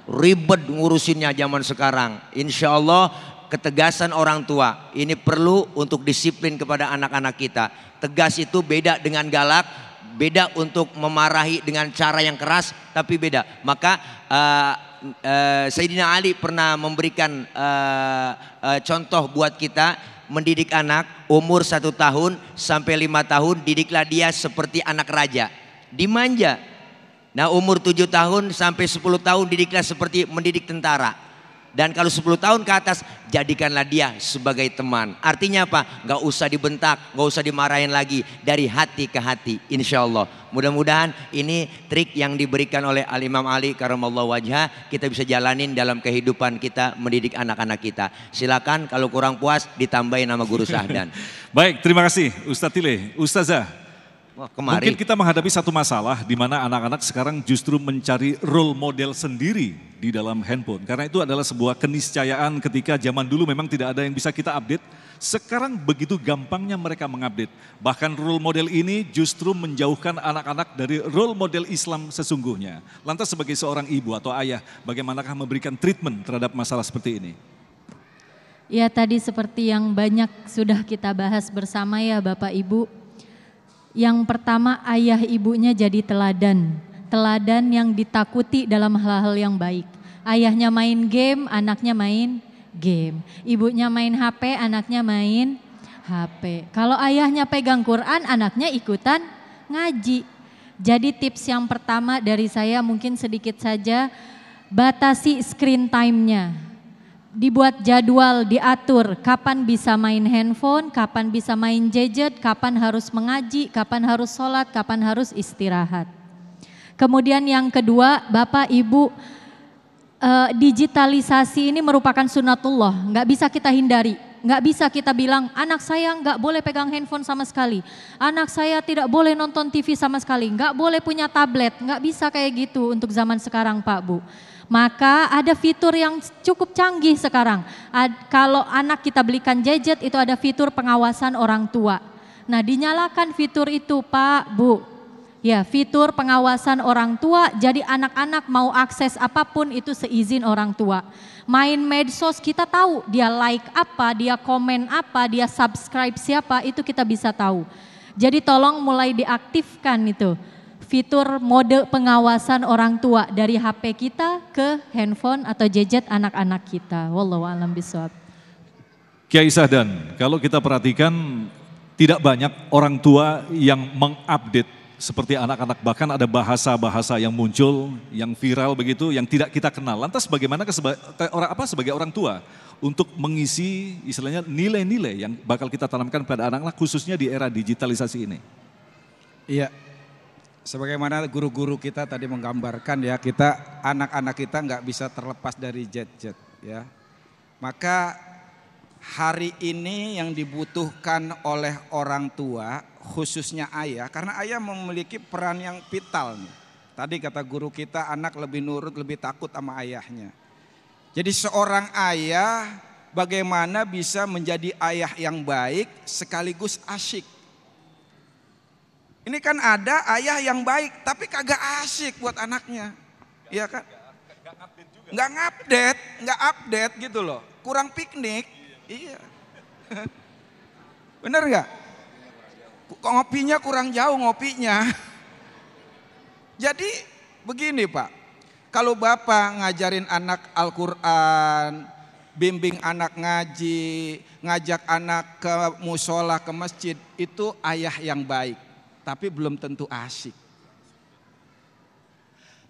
Ribet ngurusinnya zaman sekarang. Insya Allah ketegasan orang tua ini perlu untuk disiplin kepada anak-anak kita. Tegas itu beda dengan galak, beda untuk memarahi dengan cara yang keras, tapi beda. Maka Sayyidina Ali pernah memberikan contoh buat kita mendidik anak umur 1 tahun sampai 5 tahun, didiklah dia seperti anak raja, dimanja. Nah umur 7 tahun sampai 10 tahun didiklah seperti mendidik tentara. Dan kalau 10 tahun ke atas jadikanlah dia sebagai teman. Artinya apa? Gak usah dibentak, gak usah dimarahin lagi, dari hati ke hati insya Allah. Mudah-mudahan ini trik yang diberikan oleh Al-Imam Ali karamallahu wajhah kita bisa jalanin dalam kehidupan kita mendidik anak-anak kita. Silakan kalau kurang puas ditambahin nama Guru Sahdan. Baik, terima kasih Ustadz Tile. Ustazah, Wah, kemari. mungkin kita menghadapi satu masalah di mana anak-anak sekarang justru mencari role model sendiri di dalam handphone. Karena itu adalah sebuah keniscayaan ketika zaman dulu memang tidak ada yang bisa kita update. Sekarang begitu gampangnya mereka mengupdate. Bahkan role model ini justru menjauhkan anak-anak dari role model Islam sesungguhnya. Lantas sebagai seorang ibu atau ayah, bagaimanakah memberikan treatment terhadap masalah seperti ini? Ya tadi seperti yang banyak sudah kita bahas bersama ya Bapak Ibu. Yang pertama ayah ibunya jadi teladan. Teladan yang ditakuti dalam hal-hal yang baik. Ayahnya main game, anaknya main game. Ibunya main HP, anaknya main HP. Kalau ayahnya pegang Quran, anaknya ikutan ngaji. Jadi tips yang pertama dari saya mungkin sedikit saja, batasi screen time-nya. Dibuat jadwal, diatur kapan bisa main handphone, kapan bisa main gadget, kapan harus mengaji, kapan harus sholat, kapan harus istirahat. Kemudian yang kedua, Bapak Ibu, digitalisasi ini merupakan sunatullah, nggak bisa kita hindari. Nggak bisa kita bilang anak saya nggak boleh pegang handphone sama sekali, anak saya tidak boleh nonton TV sama sekali, nggak boleh punya tablet, nggak bisa kayak gitu untuk zaman sekarang Pak Bu. Maka ada fitur yang cukup canggih sekarang. Kalau anak kita belikan gadget itu ada fitur pengawasan orang tua. Nah dinyalakan fitur itu Pak Bu. Ya fitur pengawasan orang tua, jadi anak-anak mau akses apapun itu seizin orang tua. Main medsos kita tahu dia like apa, dia komen apa, dia subscribe siapa, itu kita bisa tahu. Jadi tolong mulai diaktifkan itu. Fitur mode pengawasan orang tua dari HP kita ke handphone atau gadget anak-anak kita. Wallahu a'lam bishawab. Kiai Sahdan, kalau kita perhatikan tidak banyak orang tua yang mengupdate seperti anak-anak. Bahkan ada bahasa-bahasa yang muncul, yang viral begitu, yang tidak kita kenal. Lantas bagaimana sebagai orang tua untuk mengisi istilahnya nilai-nilai yang bakal kita tanamkan pada anak-anak khususnya di era digitalisasi ini? Iya. Sebagaimana guru-guru kita tadi menggambarkan ya, kita anak-anak kita nggak bisa terlepas dari gadget ya. Maka hari ini yang dibutuhkan oleh orang tua khususnya ayah, karena ayah memiliki peran yang vital nih. Tadi kata guru kita anak lebih nurut, lebih takut sama ayahnya. Jadi seorang ayah bagaimana bisa menjadi ayah yang baik sekaligus asyik. Ini kan ada ayah yang baik tapi kagak asik buat anaknya, iya kan? Nggak ngupdate, nggak update gitu loh, kurang piknik, iya. Bener nggak? Ngopinya kurang jauh ngopinya. Jadi begini Pak, kalau Bapak ngajarin anak Al-Quran, bimbing anak ngaji, ngajak anak ke musola, ke masjid, itu ayah yang baik. Tapi belum tentu asik.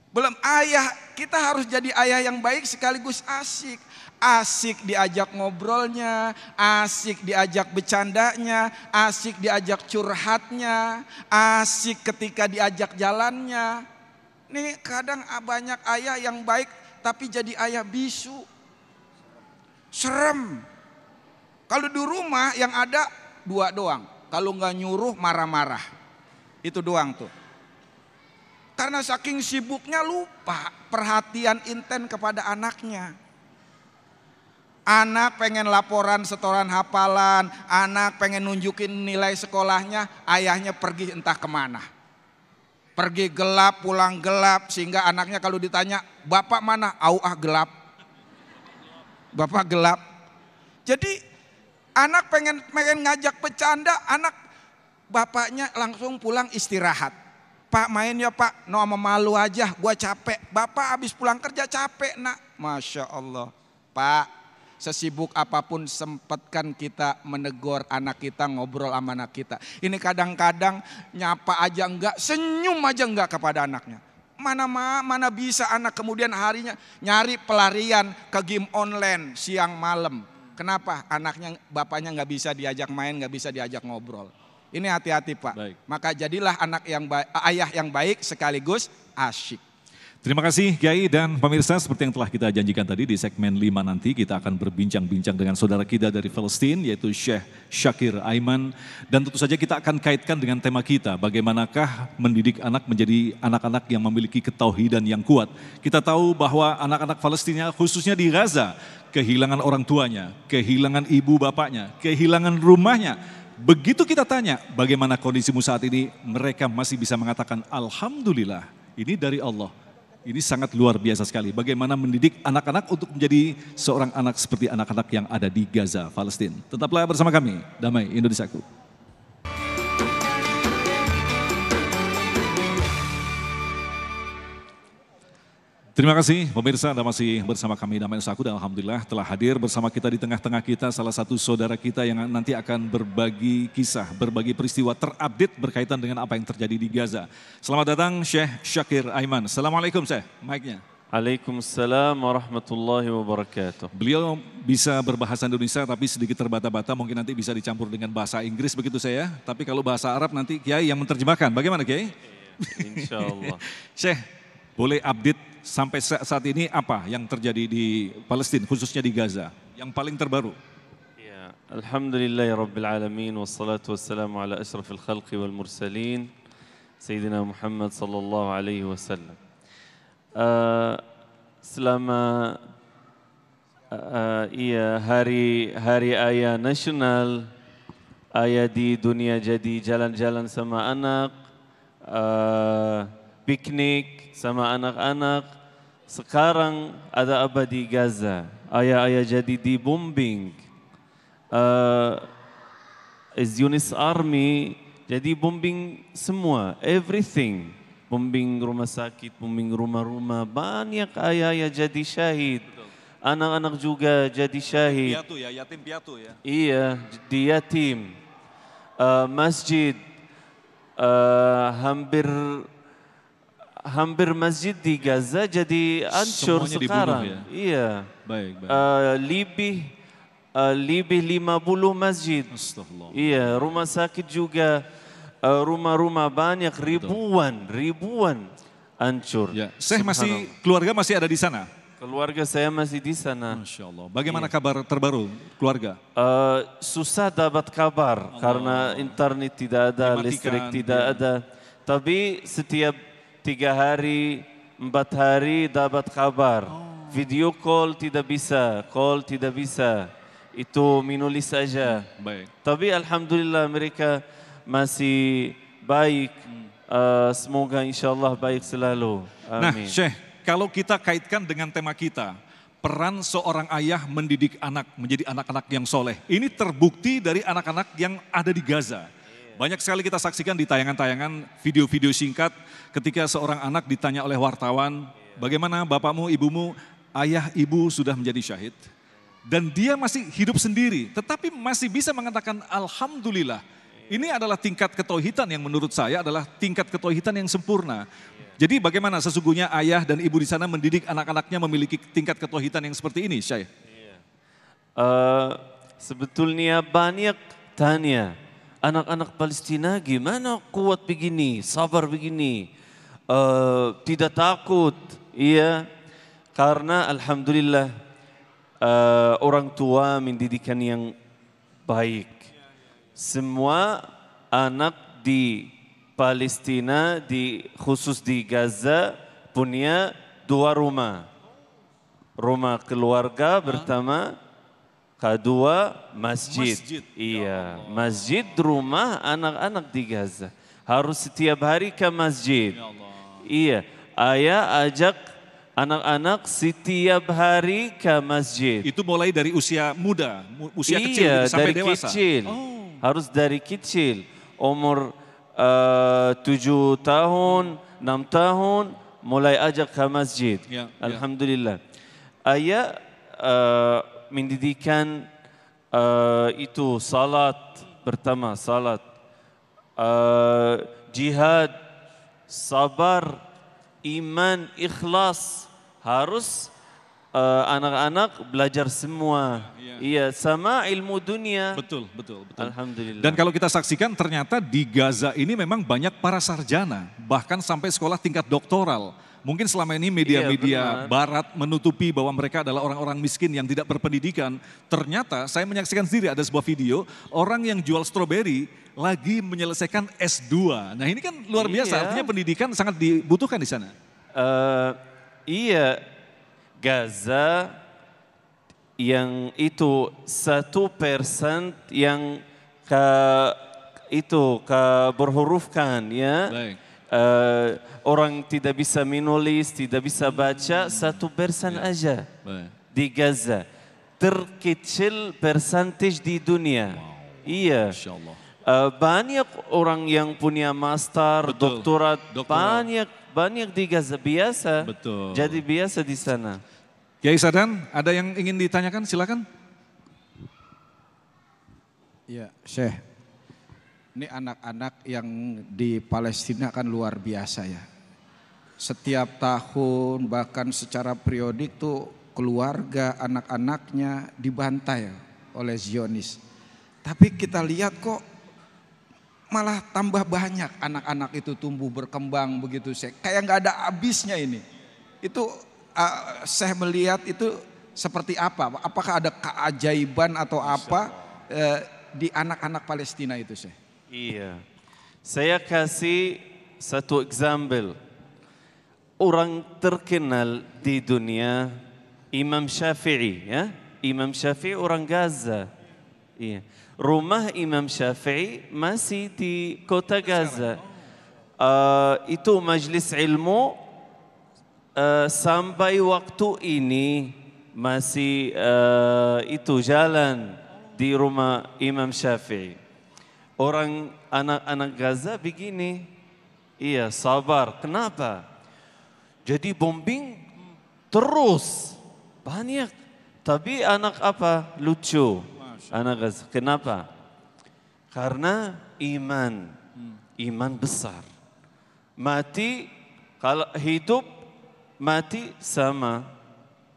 Belum ayah, kita harus jadi ayah yang baik sekaligus asik. Asik diajak ngobrolnya, asik diajak bercandanya, asik diajak curhatnya, asik ketika diajak jalannya. Nih kadang banyak ayah yang baik tapi jadi ayah bisu. Serem. Kalau di rumah yang ada 2 doang. Kalau nggak nyuruh marah-marah. Itu doang tuh. Karena saking sibuknya lupa perhatian inten kepada anaknya. Anak pengen laporan setoran hafalan, anak pengen nunjukin nilai sekolahnya, ayahnya pergi entah kemana. Pergi gelap, pulang gelap, sehingga anaknya kalau ditanya, bapak mana? Gelap. Bapak gelap. Jadi anak pengen ngajak bercanda, anak bapaknya langsung pulang istirahat. Pak main ya pak, no sama malu aja, gua capek. Bapak habis pulang kerja capek nak. Masya Allah. Pak, sesibuk apapun sempatkan kita menegur anak kita, ngobrol sama anak kita. Ini kadang-kadang nyapa aja enggak, senyum aja enggak kepada anaknya. Mana bisa anak kemudian harinya nyari pelarian ke game online siang malam. Kenapa? Anaknya, bapaknya nggak bisa diajak main, nggak bisa diajak ngobrol. Ini hati-hati Pak. Baik. Maka jadilah anak yang ayah yang baik sekaligus asyik. Terima kasih Kiai dan pemirsa, seperti yang telah kita janjikan tadi di segmen 5 nanti kita akan berbincang-bincang dengan saudara kita dari Palestina yaitu Syekh Syakir Aiman, dan tentu saja kita akan kaitkan dengan tema kita, bagaimanakah mendidik anak menjadi anak-anak yang memiliki ketauhidan yang kuat. Kita tahu bahwa anak-anak Palestina khususnya di Gaza kehilangan orang tuanya, kehilangan ibu bapaknya, kehilangan rumahnya. Begitu kita tanya bagaimana kondisimu saat ini, mereka masih bisa mengatakan Alhamdulillah, ini dari Allah. Ini sangat luar biasa sekali. Bagaimana mendidik anak-anak untuk menjadi seorang anak seperti anak-anak yang ada di Gaza, Palestina. Tetaplah bersama kami, Damai Indonesiaku. Terima kasih pemirsa, Anda masih bersama kami Damai Indonesiaku, dan Alhamdulillah telah hadir bersama kita di tengah-tengah kita salah satu saudara kita yang nanti akan berbagi kisah, berbagi peristiwa terupdate berkaitan dengan apa yang terjadi di Gaza. Selamat datang Syekh Syakir Aiman. Assalamualaikum Syekh, mic-nya. Waalaikumsalam warahmatullahi wabarakatuh. Beliau bisa berbahasa Indonesia tapi sedikit terbata-bata, mungkin nanti bisa dicampur dengan bahasa Inggris begitu saya. Tapi kalau bahasa Arab nanti Kiai yang menerjemahkan. Bagaimana Kiai? Insya Allah. Syekh, boleh update sampai saat ini apa yang terjadi di Palestina, khususnya di Gaza, yang paling terbaru? Ya, Alhamdulillahi Rabbil Alamin, wassalatu wassalamu ala ashrafil khalqi wal mursalin, Sayyidina Muhammad sallallahu alaihi wasallam. Selama hari ayah nasional, ayah di dunia jadi jalan-jalan sama anak, piknik sama anak-anak. Sekarang ada apa di Gaza? Ayah-ayah jadi di bombing. Zionist Army jadi bombing semua, everything. Bombing rumah sakit, bombing rumah-rumah. Banyak ayah-ayah jadi syahid. Anak-anak juga jadi syahid. Piatu ya, yatim piatu ya? Iya, di yatim. Masjid, hampir masjid di Gaza jadi hancur sekarang. Ya? Iya. Baik. Lebih 50 masjid. Iya, rumah sakit juga, rumah-rumah banyak, ribuan hancur. Ya. Keluarga masih ada di sana? Keluarga saya masih di sana. Masya Allah. Bagaimana kabar terbaru keluarga? Susah dapat kabar karena internet tidak ada, listrik tidak ada. Tapi setiap 3 hari, 4 hari dapat kabar. Video call tidak bisa, Itu menulis saja. Baik. Tapi Alhamdulillah mereka masih baik. Semoga insya Allah baik selalu. Amin. Nah Syekh, kalau kita kaitkan dengan tema kita, peran seorang ayah mendidik anak menjadi anak-anak yang soleh. Ini terbukti dari anak-anak yang ada di Gaza. Banyak sekali kita saksikan di tayangan-tayangan video-video singkat ketika seorang anak ditanya oleh wartawan, bagaimana bapakmu, ibumu, ayah, ibu sudah menjadi syahid. dan dia masih hidup sendiri, tetapi masih bisa mengatakan Alhamdulillah. Ini adalah tingkat ketauhidan yang menurut saya adalah tingkat ketauhidan yang sempurna. Jadi bagaimana sesungguhnya ayah dan ibu di sana mendidik anak-anaknya memiliki tingkat ketauhidan yang seperti ini, Syekh? Sebetulnya banyak tanya, anak-anak Palestina gimana kuat begini, sabar begini, tidak takut, iya, karena alhamdulillah orang tua mendidikan yang baik. Semua anak di Palestina, khusus di Gaza, punya 2 rumah. Rumah keluarga pertama, kedua masjid. Iya, masjid rumah anak-anak di Gaza. Harus setiap hari ke masjid. Iya, ayah ajak anak-anak setiap hari ke masjid. Itu mulai dari usia muda, usia kecil iya, sampai dari dewasa? Kecil. Harus dari kecil. Umur 7 tahun, 6 tahun, mulai ajak ke masjid. Alhamdulillah. Ayah mendidikan itu salat pertama, salat, jihad, sabar, iman, ikhlas, harus anak-anak belajar semua. Iya, sama ilmu dunia. Betul. Alhamdulillah. Dan kalau kita saksikan ternyata di Gaza ini memang banyak para sarjana, bahkan sampai sekolah tingkat doktoral. Mungkin selama ini media-media barat menutupi bahwa mereka adalah orang-orang miskin yang tidak berpendidikan. Ternyata saya menyaksikan sendiri ada sebuah video, orang yang jual stroberi lagi menyelesaikan S2. Nah ini kan luar biasa, artinya pendidikan sangat dibutuhkan di sana. Iya, Gaza yang itu 1% yang berhurufkan, ya. Baik. Orang tidak bisa menulis, tidak bisa baca, 1% aja di Gaza. Terkecil persentage di dunia. Iya. Banyak orang yang punya master, doktorat, banyak di Gaza, biasa. Jadi biasa di sana. Kiai Sadan, ada yang ingin ditanyakan? Silakan. Ya, Syekh. Ini anak-anak yang di Palestina kan luar biasa ya. Setiap tahun bahkan secara periodik tuh keluarga anak-anaknya dibantai oleh Zionis. Tapi kita lihat kok malah tambah banyak anak-anak itu tumbuh berkembang begitu, Syekh. Kayak nggak ada habisnya ini. Itu saya melihat itu seperti apa? Apakah ada keajaiban atau apa di anak-anak Palestina itu, Syekh? Iya, saya kasih satu example. Orang terkenal di dunia, Imam Syafi'i, ya. Imam Syafi'i orang Gaza. Iya. Rumah Imam Syafi'i masih di kota Gaza. Itu majelis ilmu sampai waktu ini masih itu jalan di rumah Imam Syafi'i. Orang anak-anak Gaza begini, iya sabar. Kenapa? Jadi bombing terus banyak. Tapi anak apa? Lucu. Anak Gaza. Kenapa? Karena iman besar. Mati, kalau hidup mati sama.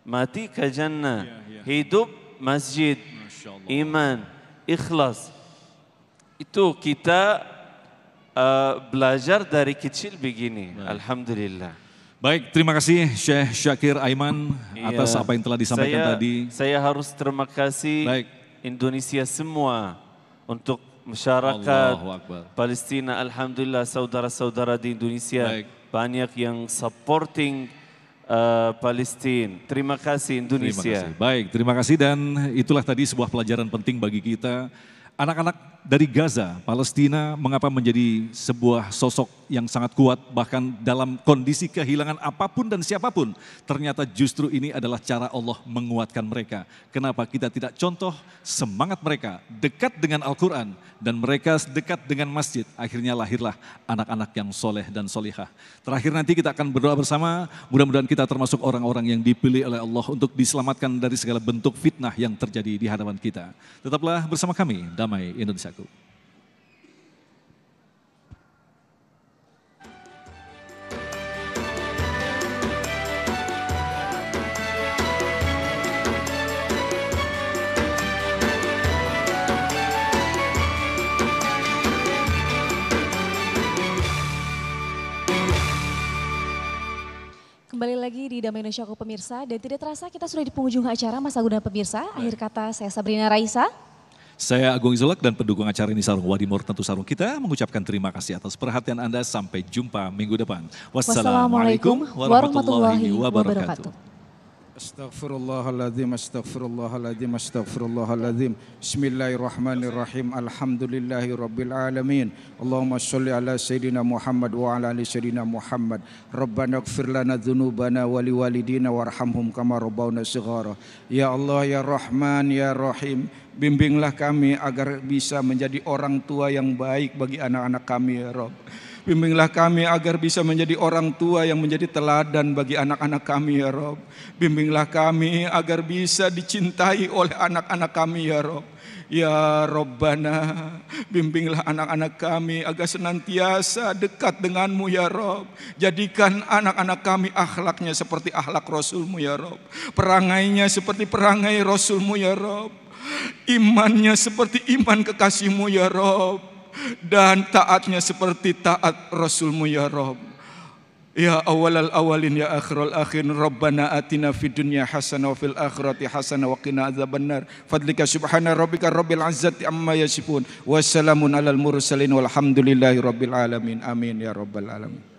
Mati ke jannah. Hidup masjid. Iman, ikhlas. Itu kita belajar dari kecil begini. Alhamdulillah. Baik, terima kasih Syekh Syakir Aiman atas apa yang telah disampaikan tadi. Saya harus terima kasih Indonesia semua untuk masyarakat Palestina. Alhamdulillah saudara-saudara di Indonesia banyak yang supporting Palestina. Terima kasih Indonesia. Terima kasih. Baik, terima kasih dan itulah tadi sebuah pelajaran penting bagi kita. Anak-anak dari Gaza, Palestina, mengapa menjadi sebuah sosok yang sangat kuat, bahkan dalam kondisi kehilangan apapun dan siapapun, ternyata justru ini adalah cara Allah menguatkan mereka. Kenapa kita tidak contoh semangat mereka dekat dengan Al-Quran dan mereka dekat dengan masjid, akhirnya lahirlah anak-anak yang soleh dan solihah. Terakhir nanti kita akan berdoa bersama, mudah-mudahan kita termasuk orang-orang yang dipilih oleh Allah untuk diselamatkan dari segala bentuk fitnah yang terjadi di hadapan kita. Tetaplah bersama kami, Damai Indonesiaku. Kembali lagi di Damai Indonesiaku pemirsa, dan tidak terasa kita sudah di penghujung acara Masa Guna Pemirsa. Akhir kata saya Sabrina Raisa. Saya Agung Izolak dan pendukung acara ini Sarung Wadimor tentu Sarung kita mengucapkan terima kasih atas perhatian Anda. Sampai jumpa minggu depan. Wassalamualaikum warahmatullahi wabarakatuh. Astaghfirullahaladzim, astaghfirullahaladzim, astaghfirullahaladzim. Bismillahirrahmanirrahim. Alhamdulillahi rabbil alamin. Allahumma sholli ala Sayyidina Muhammad wa ala ali Sayyidina Muhammad. Rabbana ighfir lana dhunubana wa liwalidina warhamhum kama rabbawna shighara. Ya Allah, ya Rahman, ya Rahim, bimbinglah kami agar bisa menjadi orang tua yang baik bagi anak-anak kami ya Rabb. Bimbinglah kami agar bisa menjadi orang tua yang menjadi teladan bagi anak-anak kami ya Rabb. Bimbinglah kami agar bisa dicintai oleh anak-anak kami ya Rabb. Ya Rabbana, bimbinglah anak-anak kami agar senantiasa dekat denganmu ya Rabb. Jadikan anak-anak kami akhlaknya seperti akhlak Rasulmu ya Rabb. Perangainya seperti perangai Rasulmu ya Rabb. Imannya seperti iman kekasihmu ya Rabb. Dan taatnya seperti taat Rasulmu ya Rabb. Ya awalal awalin ya akhirul akhirin. Rabbana atina fid dunya hasanah wa fil akhirati hasanah wa qina adzabannar. Fadlika subhana rabbika rabbil izzati amma yasifun. Wassalamun alal mursalin walhamdulillahi rabbil alamin. Amin ya rabbal alamin.